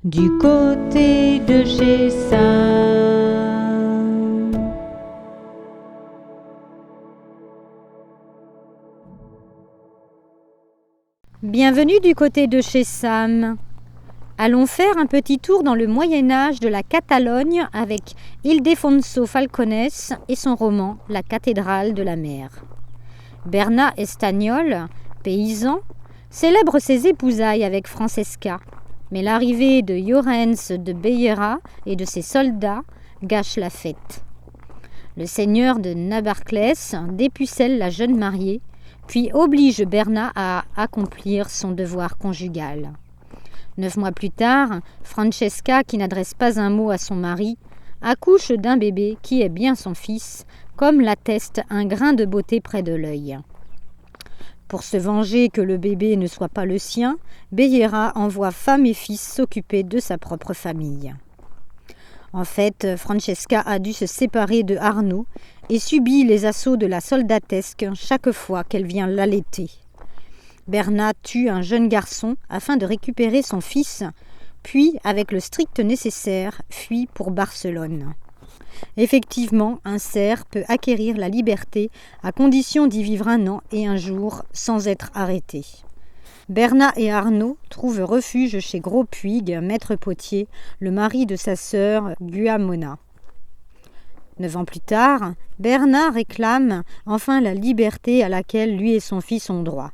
du côté de chez Sam. Bienvenue du côté de chez Sam. Allons faire un petit tour dans le Moyen-Âge de la Catalogne avec Ildefonso Falcones et son roman La cathédrale de la mer. Bernat Estagnol, paysan, célèbre ses épousailles avec Francesca, mais l'arrivée de Llorenç de Bellera et de ses soldats gâche la fête. Le seigneur de Nabarclès dépucelle la jeune mariée, puis oblige Bernat à accomplir son devoir conjugal. 9 mois plus tard, Francesca, qui n'adresse pas un mot à son mari, accouche d'un bébé qui est bien son fils, comme l'atteste un grain de beauté près de l'œil. Pour se venger que le bébé ne soit pas le sien, Bellera envoie femme et fils s'occuper de sa propre famille. En fait, Francesca a dû se séparer de Arnaud et subit les assauts de la soldatesque chaque fois qu'elle vient l'allaiter. Bernat tue un jeune garçon afin de récupérer son fils, puis, avec le strict nécessaire, fuit pour Barcelone. Effectivement, un cerf peut acquérir la liberté à condition d'y vivre 1 an et 1 jour sans être arrêté. Bernat et Arnaud trouvent refuge chez Gros Puig, maître potier, le mari de sa sœur Guamona. 9 ans plus tard, Bernat réclame enfin la liberté à laquelle lui et son fils ont droit.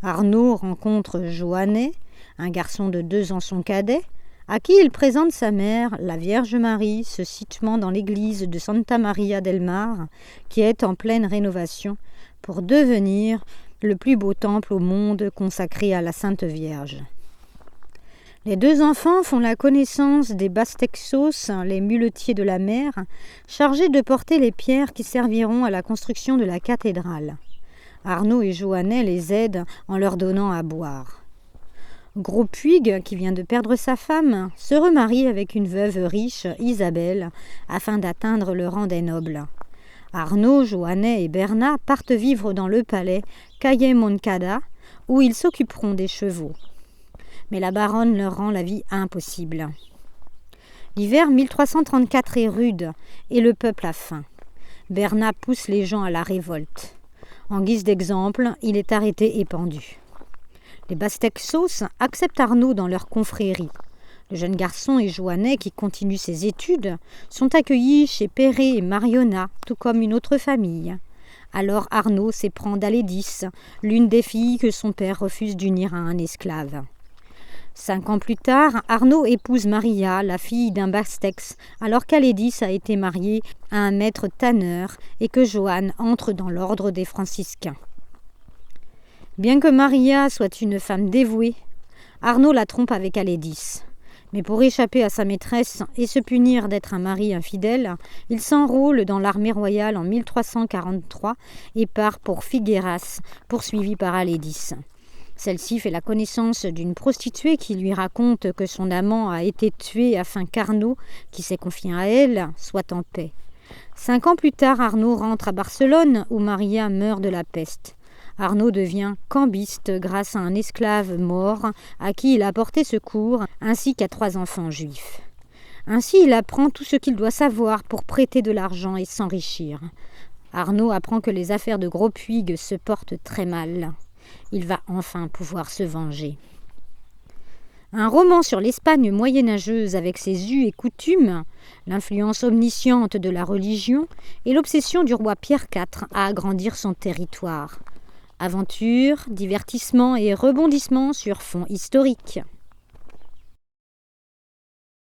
Arnaud rencontre Joannet, un garçon de 2 ans son cadet, à qui il présente sa mère, la Vierge Marie, se situant dans l'église de Santa Maria del Mar, qui est en pleine rénovation, pour devenir le plus beau temple au monde consacré à la Sainte Vierge. Les 2 enfants font la connaissance des Bastexos, les muletiers de la mer, chargés de porter les pierres qui serviront à la construction de la cathédrale. Arnaud et Joannet les aident en leur donnant à boire. Gros Puig, qui vient de perdre sa femme, se remarie avec une veuve riche, Isabelle, afin d'atteindre le rang des nobles. Arnaud, Joannet et Bernat partent vivre dans le palais Calle Moncada, où ils s'occuperont des chevaux. Mais la baronne leur rend la vie impossible. L'hiver 1334 est rude et le peuple a faim. Bernat pousse les gens à la révolte. En guise d'exemple, il est arrêté et pendu. Les Bastexos acceptent Arnaud dans leur confrérie. Le jeune garçon et Joannet, qui continue ses études, sont accueillis chez Perret et Mariona, tout comme une autre famille. Alors Arnaud s'éprend d'Alédis, l'une des filles que son père refuse d'unir à un esclave. 5 ans plus tard, Arnaud épouse Maria, la fille d'un Bastex, alors qu'Alédis a été mariée à un maître tanneur et que Joanne entre dans l'ordre des franciscains. Bien que Maria soit une femme dévouée, Arnaud la trompe avec Alédis. Mais pour échapper à sa maîtresse et se punir d'être un mari infidèle, il s'enrôle dans l'armée royale en 1343 et part pour Figueras, poursuivi par Alédis. Celle-ci fait la connaissance d'une prostituée qui lui raconte que son amant a été tué afin qu'Arnaud, qui s'est confié à elle, soit en paix. 5 ans plus tard, Arnaud rentre à Barcelone où Maria meurt de la peste. Arnaud devient cambiste grâce à un esclave mort à qui il a porté secours, ainsi qu'à 3 enfants juifs. Ainsi, il apprend tout ce qu'il doit savoir pour prêter de l'argent et s'enrichir. Arnaud apprend que les affaires de Gros Puig se portent très mal. Il va enfin pouvoir se venger. Un roman sur l'Espagne moyenâgeuse avec ses us et coutumes, l'influence omnisciente de la religion et l'obsession du roi Pierre IV à agrandir son territoire. Aventure, divertissement et rebondissement sur fond historique.